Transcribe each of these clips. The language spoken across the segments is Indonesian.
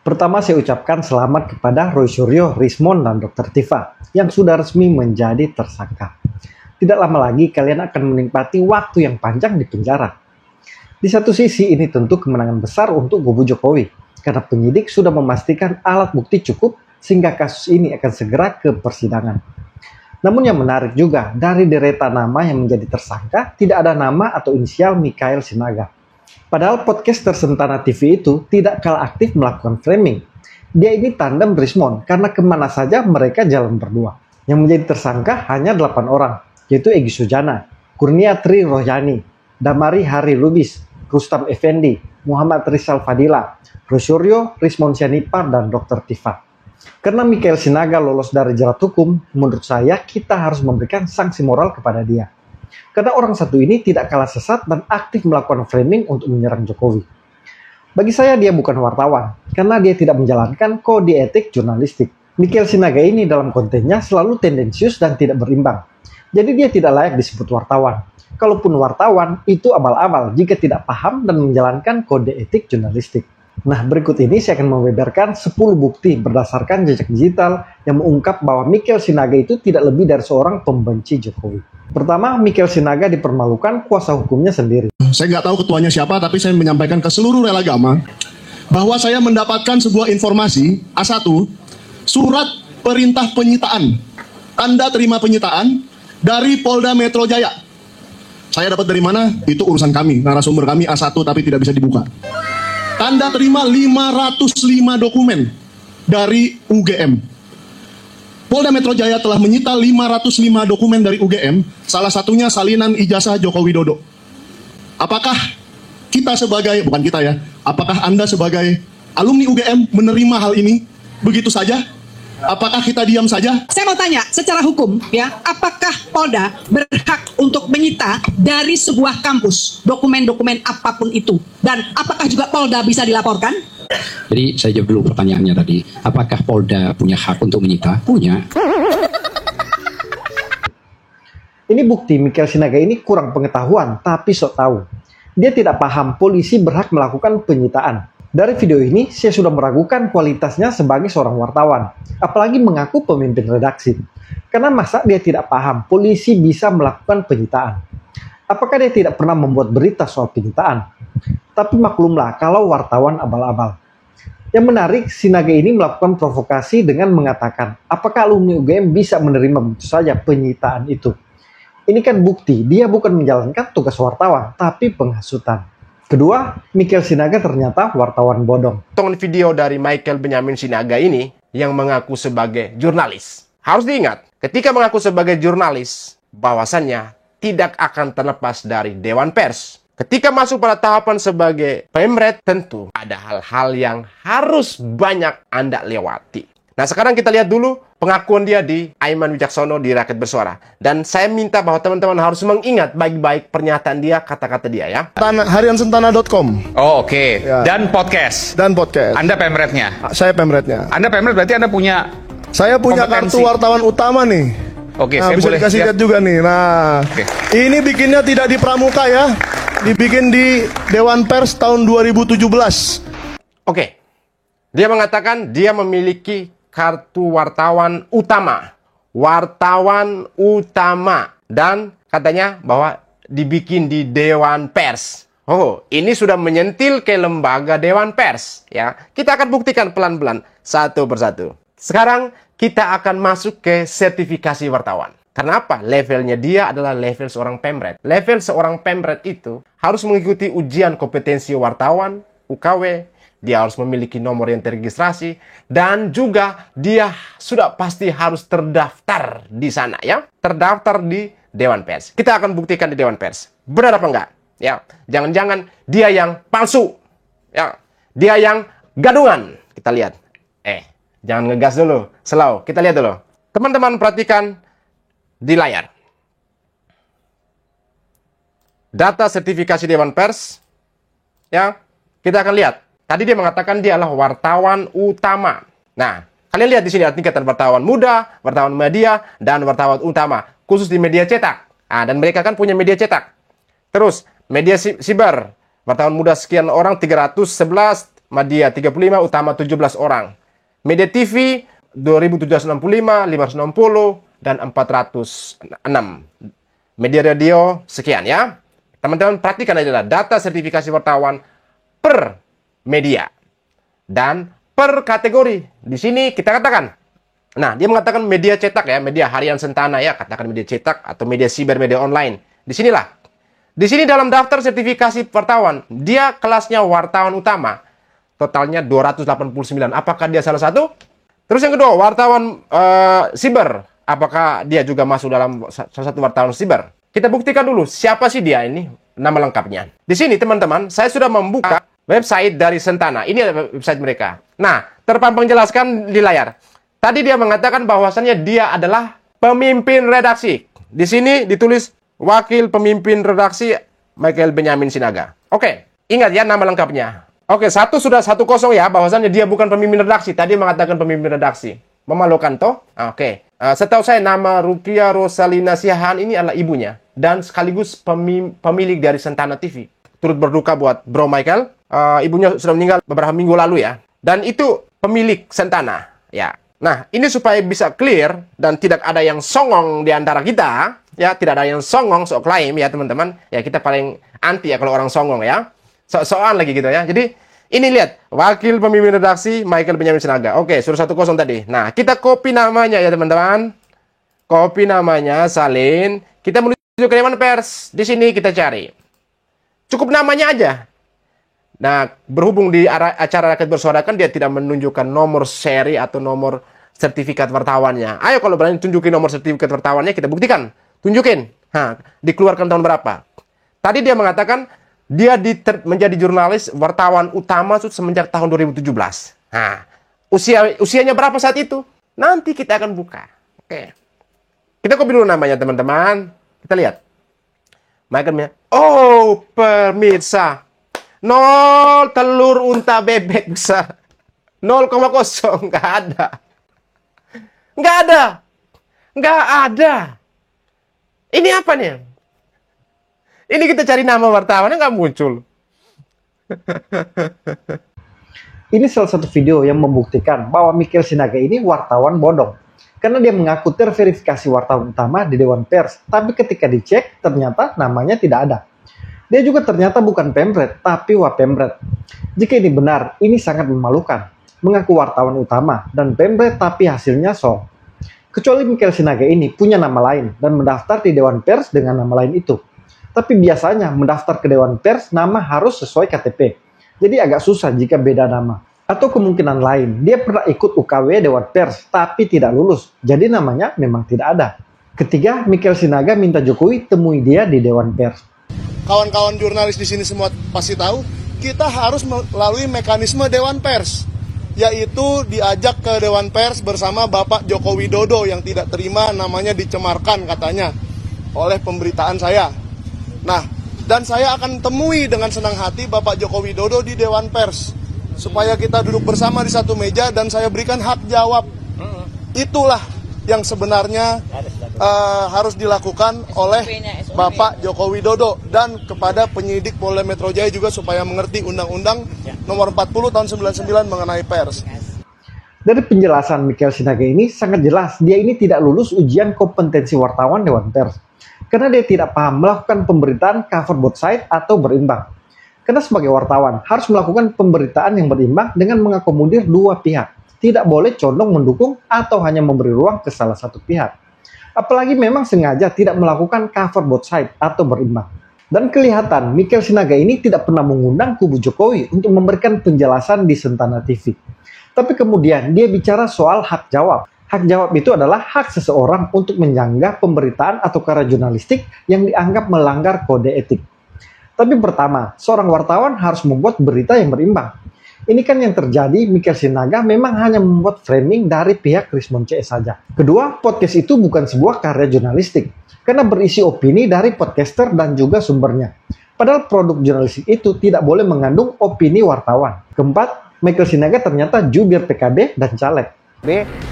Pertama saya ucapkan selamat kepada Roy Suryo, Rismond, dan Dr. Tifa yang sudah resmi menjadi tersangka. Tidak lama lagi kalian akan menikmati waktu yang panjang di penjara. Di satu sisi ini tentu kemenangan besar untuk kubu Jokowi, karena penyidik sudah memastikan alat bukti cukup sehingga kasus ini akan segera ke persidangan. Namun yang menarik juga, dari deretan nama yang menjadi tersangka tidak ada nama atau inisial Michael Sinaga. Padahal podcaster Sentana TV itu tidak kalah aktif melakukan framing. Dia ini tandem Rismond karena kemana saja mereka jalan berdua. Yang menjadi tersangka hanya 8 orang, yaitu Egy Sujana, Kurnia Tri Rohyani, Damari Hari Lubis, Rustam Effendi, Muhammad Rizal Fadila, Roy Suryo, Rismond Sianipar, dan Dr. Tifa. Karena Michael Sinaga lolos dari jerat hukum, menurut saya kita harus memberikan sanksi moral kepada dia. Karena orang satu ini tidak kalah sesat dan aktif melakukan framing untuk menyerang Jokowi. Bagi saya dia bukan wartawan, karena dia tidak menjalankan kode etik jurnalistik. Michael Sinaga ini dalam kontennya selalu tendensius dan tidak berimbang. Jadi dia tidak layak disebut wartawan. Kalaupun wartawan, itu abal-abal jika tidak paham dan menjalankan kode etik jurnalistik. Nah, berikut ini saya akan membeberkan 10 bukti berdasarkan jejak digital yang mengungkap bahwa Michael Sinaga itu tidak lebih dari seorang pembenci Jokowi. Pertama, Michael Sinaga dipermalukan kuasa hukumnya sendiri. Saya nggak tahu ketuanya siapa, tapi saya menyampaikan ke seluruh relagama bahwa saya mendapatkan sebuah informasi A1, surat perintah penyitaan, tanda terima penyitaan dari Polda Metro Jaya. Saya dapat dari mana? Itu urusan kami, narasumber kami A1 tapi tidak bisa dibuka. Tanda terima 505 dokumen dari UGM. Polda Metro Jaya telah menyita 505 dokumen dari UGM, salah satunya salinan ijazah Joko Widodo. Apakah kita sebagai, bukan kita ya, apakah Anda sebagai alumni UGM menerima hal ini begitu saja? Apakah kita diam saja? Saya mau tanya, secara hukum ya, apakah Polda berhak untuk menyita dari sebuah kampus dokumen-dokumen apapun itu? Dan apakah juga Polda bisa dilaporkan? Jadi saya jawab dulu pertanyaannya tadi. Apakah Polda punya hak untuk menyita? Punya. Ini bukti Michael Sinaga ini kurang pengetahuan, tapi sok tahu. Dia tidak paham polisi berhak melakukan penyitaan. Dari video ini, saya sudah meragukan kualitasnya sebagai seorang wartawan, apalagi mengaku pemimpin redaksi. Karena masa dia tidak paham polisi bisa melakukan penyitaan? Apakah dia tidak pernah membuat berita soal penyitaan? Tapi maklumlah kalau wartawan abal-abal. Yang menarik, Sinaga ini melakukan provokasi dengan mengatakan, apakah alumni UGM bisa menerima begitu saja penyitaan itu? Ini kan bukti, dia bukan menjalankan tugas wartawan, tapi penghasutan. Kedua, Michael Sinaga ternyata wartawan bodong. Tonton video dari Michael Benyamin Sinaga ini yang mengaku sebagai jurnalis. Harus diingat, ketika mengaku sebagai jurnalis, bahwasannya tidak akan terlepas dari Dewan Pers. Ketika masuk pada tahapan sebagai pemret, tentu ada hal-hal yang harus banyak Anda lewati. Nah, sekarang kita lihat dulu pengakuan dia di Aiman Wicaksono di Rakyat Bersuara. Dan saya minta bahwa teman-teman harus mengingat baik-baik pernyataan dia, kata-kata dia ya. Hariansentana.com. Oh, oke. Ya. Dan podcast. Dan podcast. Anda pemretnya. Saya pemretnya. Anda pemret berarti Anda punya. Saya punya kompetensi. kartu wartawan utama nih. Oke, nah, saya bisa boleh dikasih lihat juga nih. Nah, ini bikinnya tidak di Pramuka ya. Dibikin di Dewan Pers tahun 2017. Oke. Dia mengatakan dia memiliki kartu wartawan utama. Wartawan utama. Dan katanya bahwa dibikin di Dewan Pers. Oh, ini sudah menyentil ke lembaga Dewan Pers. Ya, kita akan buktikan pelan-pelan satu persatu. Sekarang kita akan masuk ke sertifikasi wartawan. Karena apa? Levelnya dia adalah level seorang pemret. Level seorang pemret itu harus mengikuti ujian kompetensi wartawan, UKW. Dia harus memiliki nomor yang terregistrasi. Dan juga dia sudah pasti harus terdaftar di sana ya. Terdaftar di Dewan Pers. Kita akan buktikan di Dewan Pers. Benar apa enggak? Ya, jangan-jangan dia yang palsu. Ya, dia yang gadungan. Kita lihat. Jangan ngegas dulu. Slow. Kita lihat dulu. Teman-teman perhatikan di layar. Data sertifikasi Dewan Pers. Ya, kita akan lihat. Tadi dia mengatakan dia adalah wartawan utama. Nah, kalian lihat di sini ada tingkatan wartawan muda, wartawan media, dan wartawan utama. Khusus di media cetak. Dan mereka kan punya media cetak. Terus, media siber. Wartawan muda sekian orang, 311. Media 35, Utama 17 orang. Media TV 2765, 560, dan 406. Media radio sekian ya. Teman-teman perhatikan adalah data sertifikasi wartawan per media dan per kategori. Di sini kita katakan, nah dia mengatakan media cetak ya, media harian Sentana ya, katakan media cetak atau media siber, media online. Di sini dalam daftar sertifikasi wartawan, dia kelasnya wartawan utama. Totalnya 289. Apakah dia salah satu? Terus yang kedua, wartawan siber. Apakah dia juga masuk dalam salah satu wartawan siber? Kita buktikan dulu siapa sih dia ini, nama lengkapnya. Di sini teman-teman, saya sudah membuka website dari Sentana. Ini adalah website mereka. Nah, terpampang jelaskan di layar. Tadi dia mengatakan bahwasannya dia adalah pemimpin redaksi. Di sini ditulis wakil pemimpin redaksi Michael Benyamin Sinaga. Oke, ingat ya nama lengkapnya. Oke, satu sudah 1-0 ya, bahwasannya dia bukan pemimpin redaksi. Tadi mengatakan pemimpin redaksi. Memalukan toh? Oke. Setahu saya nama Rukia Rosalina Siahaan ini adalah ibunya. Dan sekaligus pemilik dari Sentana TV. Turut berduka buat Bro Michael. Ibunya sudah meninggal beberapa minggu lalu ya. Dan itu pemilik Sentana. Ya. Nah, ini supaya bisa clear dan tidak ada yang songong di antara kita. Ya, tidak ada yang songong, sok klaim ya teman-teman. Ya, kita paling anti ya kalau orang songong ya. Soal lagi gitu ya. Jadi ini lihat, wakil pemimpin redaksi Michael Benyamin Sinaga. Oke, sudah 1-0 tadi. Nah, kita copy namanya ya teman-teman. Copy namanya, salin. Kita menuju ke Dewan Pers. Di sini kita cari. Cukup namanya aja. Nah, berhubung di acara Rakyat Bersuara kan dia tidak menunjukkan nomor seri atau nomor sertifikat wartawannya. Ayo kalau berani tunjukin nomor sertifikat wartawannya, kita buktikan. Tunjukin. Dikeluarkan tahun berapa. Tadi dia mengatakan dia menjadi jurnalis wartawan utama semenjak tahun 2017. Nah, usianya berapa saat itu? Nanti kita akan buka. Oke. Kita copy dulu namanya, teman-teman. Kita lihat. Michael, oh, pemirsa. 0 telur unta bebek besar. 0,0. Nggak ada. Nggak ada. Nggak ada. Ini apa nih? Ini kita cari nama wartawannya nggak muncul. Ini salah satu video yang membuktikan bahwa Michael Sinaga ini wartawan bodong. Karena dia mengaku terverifikasi wartawan utama di Dewan Pers, tapi ketika dicek ternyata namanya tidak ada. Dia juga ternyata bukan pemret, tapi wapemret. Jika ini benar, ini sangat memalukan. Mengaku wartawan utama dan pemret tapi hasilnya song. Kecuali Michael Sinaga ini punya nama lain dan mendaftar di Dewan Pers dengan nama lain itu. Tapi biasanya mendaftar ke Dewan Pers nama harus sesuai KTP. Jadi agak susah jika beda nama. Atau kemungkinan lain, dia pernah ikut UKW Dewan Pers tapi tidak lulus. Jadi namanya memang tidak ada. Ketiga, Michael Sinaga minta Jokowi temui dia di Dewan Pers. Kawan-kawan jurnalis di sini semua pasti tahu, kita harus melalui mekanisme Dewan Pers. Yaitu diajak ke Dewan Pers bersama Bapak Joko Widodo yang tidak terima namanya dicemarkan katanya oleh pemberitaan saya. Nah, dan saya akan temui dengan senang hati Bapak Joko Widodo di Dewan Pers supaya kita duduk bersama di satu meja dan saya berikan hak jawab. Itulah yang sebenarnya harus dilakukan oleh Bapak Joko Widodo dan kepada penyidik Polda Metro Jaya juga supaya mengerti Undang-Undang Nomor 40 Tahun 99 mengenai pers. Dari penjelasan Michael Sinaga ini sangat jelas dia ini tidak lulus ujian kompetensi wartawan Dewan Pers. Karena dia tidak paham melakukan pemberitaan cover both side atau berimbang. Karena sebagai wartawan harus melakukan pemberitaan yang berimbang dengan mengakomodir dua pihak. Tidak boleh condong mendukung atau hanya memberi ruang ke salah satu pihak. Apalagi memang sengaja tidak melakukan cover both side atau berimbang. Dan kelihatan Michael Sinaga ini tidak pernah mengundang kubu Jokowi untuk memberikan penjelasan di Sentana TV. Tapi kemudian dia bicara soal hak jawab. Hak jawab itu adalah hak seseorang untuk menyanggah pemberitaan atau karya jurnalistik yang dianggap melanggar kode etik. Tapi pertama, seorang wartawan harus membuat berita yang berimbang. Ini kan yang terjadi, Michael Sinaga memang hanya membuat framing dari pihak Rismon CS saja. Kedua, podcast itu bukan sebuah karya jurnalistik, karena berisi opini dari podcaster dan juga sumbernya. Padahal produk jurnalistik itu tidak boleh mengandung opini wartawan. Keempat, Michael Sinaga ternyata jubir PKB dan caleg.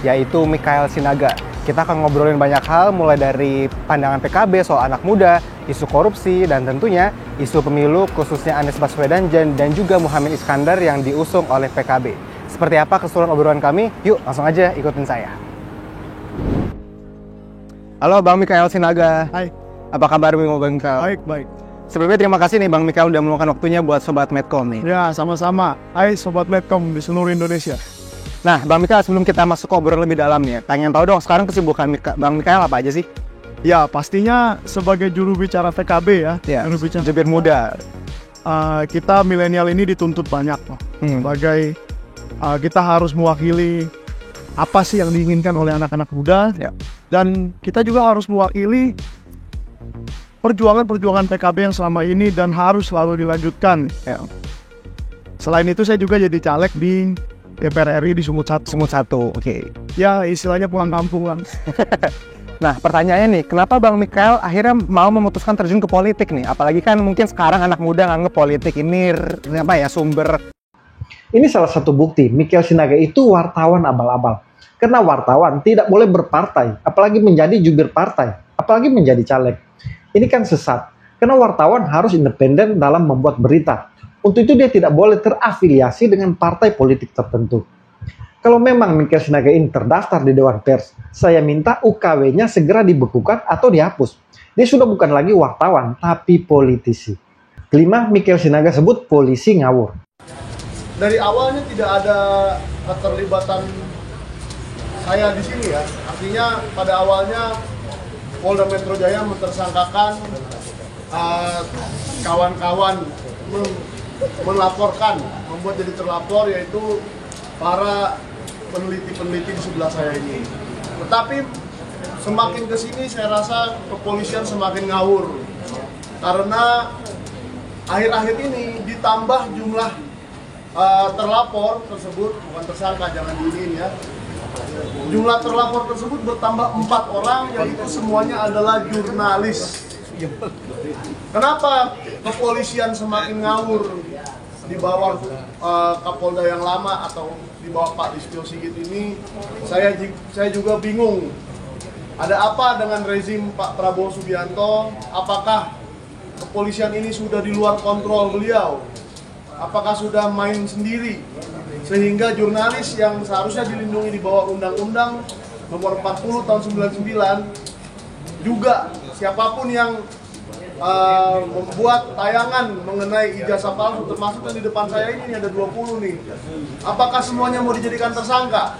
yaitu Michael Sinaga. Kita akan ngobrolin banyak hal, mulai dari pandangan PKB soal anak muda, isu korupsi, dan tentunya isu pemilu khususnya Anies Baswedan dan juga Muhaimin Iskandar yang diusung oleh PKB. Seperti apa keseluruhan obrolan kami? Yuk langsung aja ikutin saya. Halo Bang Mikael Sinaga. Hai. Apa kabar Bang Mikael? Baik. Sebelumnya terima kasih nih Bang Mikael udah meluangkan waktunya buat Sobat Medcom nih. Ya, sama-sama. Hai Sobat Medcom di seluruh Indonesia. Nah, Bang Mikael, sebelum kita masuk ke obrolan lebih dalam nih, pengen tahu dong sekarang kesibukan Bang Mikael apa aja sih? Ya, pastinya sebagai juru bicara PKB ya. Juru bicara jubir muda. Kita milenial ini dituntut banyak loh. Sebagai kita harus mewakili apa sih yang diinginkan oleh anak-anak muda. Ya. Dan kita juga harus mewakili perjuangan PKB yang selama ini dan harus selalu dilanjutkan. Ya. Selain itu saya juga jadi caleg di DPR RI di Sumut 1. Oke. Ya, istilahnya pulang kampung lah. Nah, pertanyaannya nih, kenapa Bang Mikael akhirnya mau memutuskan terjun ke politik nih? Apalagi kan mungkin sekarang anak muda nganggep politik ini sumber. Ini salah satu bukti Mikael Sinaga itu wartawan abal-abal. Karena wartawan tidak boleh berpartai, apalagi menjadi jubir partai, apalagi menjadi caleg. Ini kan sesat, karena wartawan harus independen dalam membuat berita. Untuk itu dia tidak boleh terafiliasi dengan partai politik tertentu. Kalau memang Mikael Sinaga ini terdaftar di Dewan Pers, saya minta UKW-nya segera dibekukan atau dihapus. Dia sudah bukan lagi wartawan, tapi politisi. Kelima, Mikael Sinaga sebut polisi ngawur. Dari awalnya tidak ada keterlibatan saya di sini ya. Artinya pada awalnya Polda Metro Jaya mentersangkakan kawan-kawan melaporkan, membuat jadi terlapor, yaitu para peneliti-peneliti di sebelah saya ini. Tetapi semakin kesini saya rasa kepolisian semakin ngawur, karena akhir-akhir ini ditambah jumlah terlapor tersebut, bukan tersangka, jangan diinin ya. Jumlah terlapor tersebut bertambah 4 orang, yaitu semuanya adalah jurnalis. Kenapa kepolisian semakin ngawur di bawah Kapolda yang lama atau di bawah Pak Listio Sigit ini? Saya juga bingung. Ada apa dengan rezim Pak Prabowo Subianto? Apakah kepolisian ini sudah di luar kontrol beliau? Apakah sudah main sendiri? Sehingga jurnalis yang seharusnya dilindungi di bawah Undang-Undang Nomor 40 Tahun 99 juga siapapun yang membuat tayangan mengenai ijazah palsu, termasuk yang di depan saya ini ada 20 nih. Apakah semuanya mau dijadikan tersangka?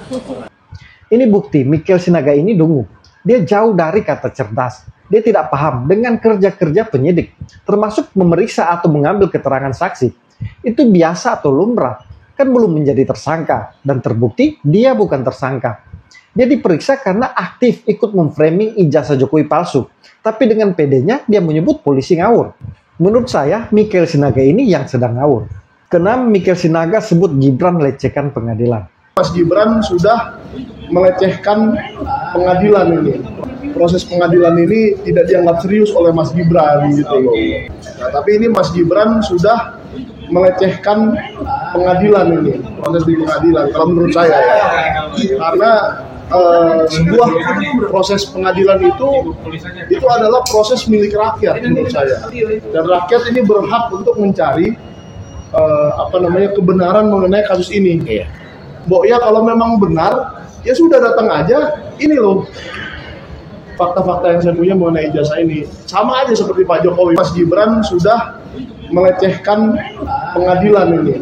Ini bukti Mikael Sinaga ini dungu. Dia jauh dari kata cerdas. Dia tidak paham dengan kerja-kerja penyidik, termasuk memeriksa atau mengambil keterangan saksi. Itu biasa atau lumrah, kan belum menjadi tersangka, dan terbukti dia bukan tersangka. Dia diperiksa karena aktif ikut memframing ijazah Jokowi palsu, tapi dengan PD-nya dia menyebut polisi ngawur. Menurut saya, Mikael Sinaga ini yang sedang ngawur. Keenam, Mikael Sinaga sebut Gibran melecehkan pengadilan. Mas Gibran sudah melecehkan pengadilan ini. Proses pengadilan ini tidak dianggap serius oleh Mas Gibran gitu loh. Nah, tapi ini Mas Gibran sudah melecehkan pengadilan ini, proses di pengadilan. Kalau menurut saya ya, karena sebuah proses pengadilan itu adalah proses milik rakyat menurut saya, dan rakyat ini berhak untuk mencari kebenaran mengenai kasus ini. Ya kalau memang benar ya sudah datang aja. Ini loh fakta-fakta yang saya punya mengenai ijazah ini, sama aja seperti Pak Jokowi. Mas Gibran sudah melecehkan pengadilan ini.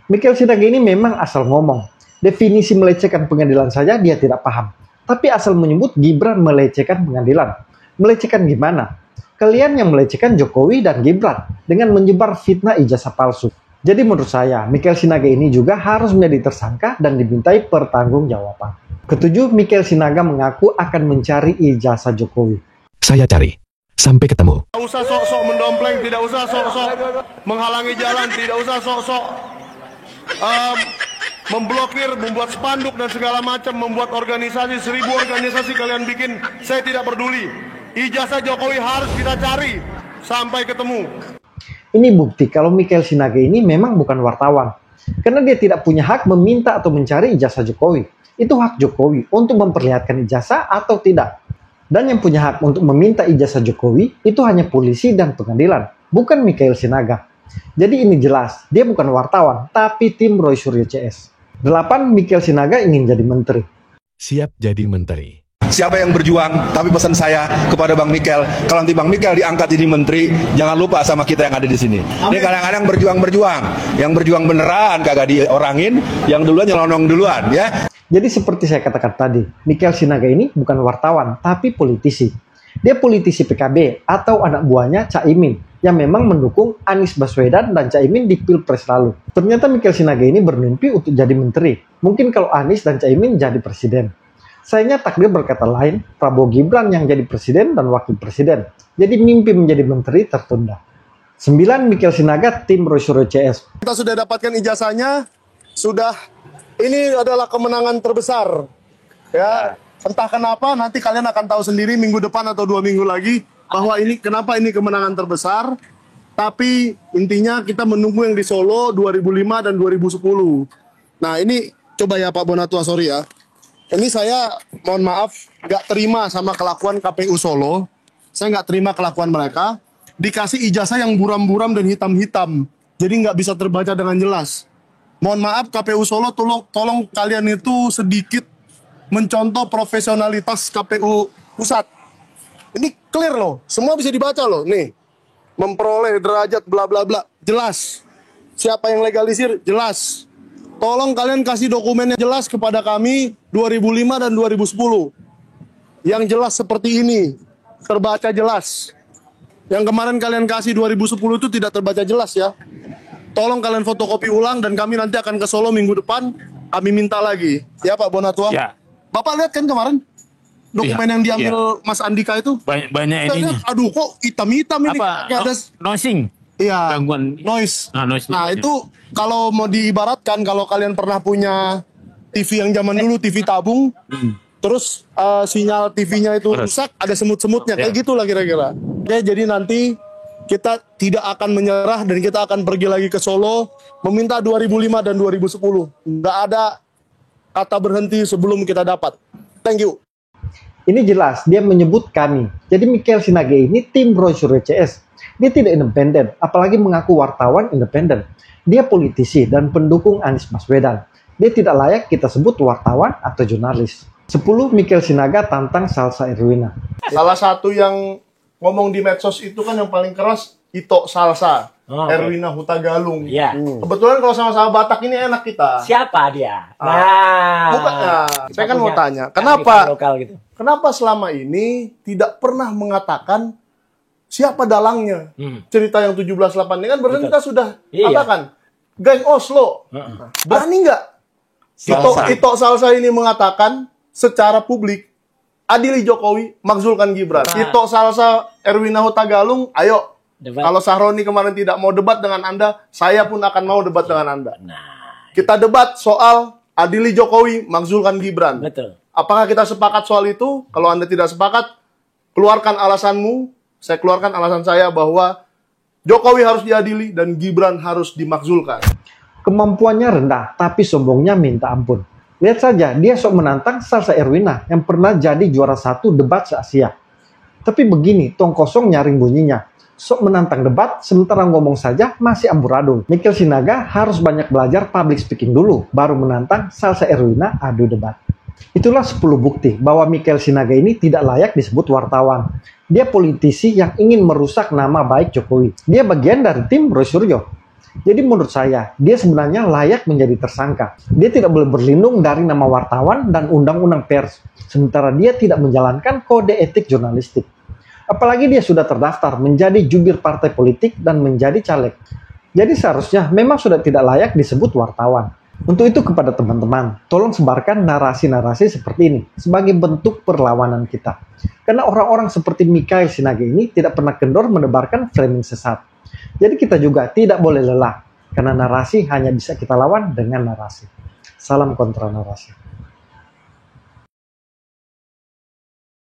Mikael Sinaga ini memang asal ngomong. Definisi melecehkan pengadilan saja dia tidak paham. Tapi asal menyebut Gibran melecehkan pengadilan. Melecehkan gimana? Kalian yang melecehkan Jokowi dan Gibran dengan menyebar fitnah ijazah palsu. Jadi menurut saya, Mikael Sinaga ini juga harus menjadi tersangka dan dimintai pertanggungjawaban. Ketujuh, Mikael Sinaga mengaku akan mencari ijazah Jokowi. Saya cari. Sampai ketemu. Tidak usah sok-sok mendompleng, tidak usah sok-sok menghalangi jalan, tidak usah sok-sok memblokir, membuat spanduk dan segala macam, membuat organisasi, 1000 organisasi kalian bikin, saya tidak peduli. Ijazah Jokowi harus kita cari sampai ketemu. Ini bukti kalau Mikael Sinaga ini memang bukan wartawan. Karena dia tidak punya hak meminta atau mencari ijazah Jokowi. Itu hak Jokowi untuk memperlihatkan ijazah atau tidak. Dan yang punya hak untuk meminta ijazah Jokowi itu hanya polisi dan pengadilan, bukan Mikhail Sinaga. Jadi ini jelas, dia bukan wartawan, tapi tim Roy Suryo CS. 8. Mikhail Sinaga ingin jadi menteri. Siap jadi menteri. Siapa yang berjuang, tapi pesan saya kepada Bang Mikhail, kalau nanti Bang Mikhail diangkat jadi menteri, jangan lupa sama kita yang ada di sini. Ini kadang-kadang berjuang, yang berjuang beneran kagak diorangin, yang duluan nyelonong duluan ya. Jadi seperti saya katakan tadi, Mikhail Sinaga ini bukan wartawan, tapi politisi. Dia politisi PKB atau anak buahnya Caimin yang memang mendukung Anies Baswedan dan Caimin di Pilpres lalu. Ternyata Mikhail Sinaga ini bermimpi untuk jadi menteri. Mungkin kalau Anies dan Caimin jadi presiden. Sayangnya takdir berkata lain, Prabowo Gibran yang jadi presiden dan wakil presiden. Jadi mimpi menjadi menteri tertunda. 9. Mikhail Sinaga, tim Roy Suryo CS. Kita sudah dapatkan ijazahnya, ini adalah kemenangan terbesar. Ya, entah kenapa nanti kalian akan tahu sendiri minggu depan atau 2 minggu lagi bahwa kenapa ini kemenangan terbesar. Tapi intinya kita menunggu yang di Solo 2005 dan 2010. Nah ini coba ya Pak Bonatua, sorry ya. Ini saya mohon maaf nggak terima sama kelakuan KPU Solo. Saya nggak terima kelakuan mereka. Dikasih ijazah yang buram-buram dan hitam-hitam. Jadi nggak bisa terbaca dengan jelas. Mohon maaf KPU Solo, tolong kalian itu sedikit mencontoh profesionalitas KPU Pusat. Ini clear loh, semua bisa dibaca loh. Nih, memperoleh derajat bla bla bla, jelas. Siapa yang legalisir, jelas. Tolong kalian kasih dokumennya jelas kepada kami 2005 dan 2010. Yang jelas seperti ini, terbaca jelas. Yang kemarin kalian kasih 2010 itu tidak terbaca jelas ya. Tolong kalian fotokopi ulang dan kami nanti akan ke Solo minggu depan. Kami minta lagi. Ya Pak Bonatua. Ya. Bapak lihat kan kemarin dokumen yang diambil Mas Andika itu? Banyak Kita ini. lihat, aduh kok hitam-hitam ini. Apa? Kayak ada Noising. Iya, Gangguan. noise. Noise. Nah itu kalau mau diibaratkan, kalau kalian pernah punya TV yang zaman dulu, TV tabung, terus sinyal TV-nya itu rusak, ada semut-semutnya, kayak gitulah kira-kira. Oke, jadi nanti kita tidak akan menyerah dan kita akan pergi lagi ke Solo meminta 2005 dan 2010. Nggak ada kata berhenti sebelum kita dapat. Thank you. Ini jelas, dia menyebut kami. Jadi Mikhail Sinaga ini tim Roy Suryo CS. Dia tidak independen, apalagi mengaku wartawan independen. Dia politisi dan pendukung Anies Baswedan. Dia tidak layak kita sebut wartawan atau jurnalis. 10. Mikhail Sinaga tantang Salsa Erwina. Salah satu yang ngomong di medsos itu kan yang paling keras Ito Salsa, Erwina Huta Galung. Iya. Kebetulan kalau sama-sama Batak ini enak kita. Siapa dia? Bukan, saya kan mau tanya, kenapa selama ini tidak pernah mengatakan siapa dalangnya? Cerita yang 17/8 ini kan berarti kita sudah katakan, geng Oslo. Berani nggak Ito Salsa ini mengatakan secara publik, adili Jokowi, makzulkan Gibran. Ito Salsa, Erwina Huta Galung, ayo. Kalau Sahroni kemarin tidak mau debat dengan Anda, saya pun akan mau debat dengan Anda. Kita debat soal adili Jokowi, makzulkan Gibran. Betul. Apakah kita sepakat soal itu? Kalau Anda tidak sepakat, keluarkan alasanmu. Saya keluarkan alasan saya bahwa Jokowi harus diadili dan Gibran harus dimakzulkan. Kemampuannya rendah, tapi sombongnya minta ampun. Lihat saja, dia sok menantang Salsa Erwina yang pernah jadi juara 1 debat se-Asia. Tapi begini, tong kosong nyaring bunyinya. Sok menantang debat, sementara ngomong saja masih amburadul. Mikhail Sinaga harus banyak belajar public speaking dulu, baru menantang Salsa Erwina adu debat. Itulah 10 bukti bahwa Mikhail Sinaga ini tidak layak disebut wartawan. Dia politisi yang ingin merusak nama baik Jokowi. Dia bagian dari tim Roy Suryo. Jadi menurut saya, dia sebenarnya layak menjadi tersangka. Dia tidak boleh berlindung dari nama wartawan dan undang-undang pers. Sementara dia tidak menjalankan kode etik jurnalistik. Apalagi dia sudah terdaftar menjadi jubir partai politik dan menjadi caleg. Jadi seharusnya memang sudah tidak layak disebut wartawan. Untuk itu kepada teman-teman, tolong sebarkan narasi-narasi seperti ini sebagai bentuk perlawanan kita. Karena orang-orang seperti Mikhail Sinaga ini tidak pernah kendor menebarkan framing sesat. Jadi kita juga tidak boleh lelah, karena narasi hanya bisa kita lawan dengan narasi. Salam kontra narasi.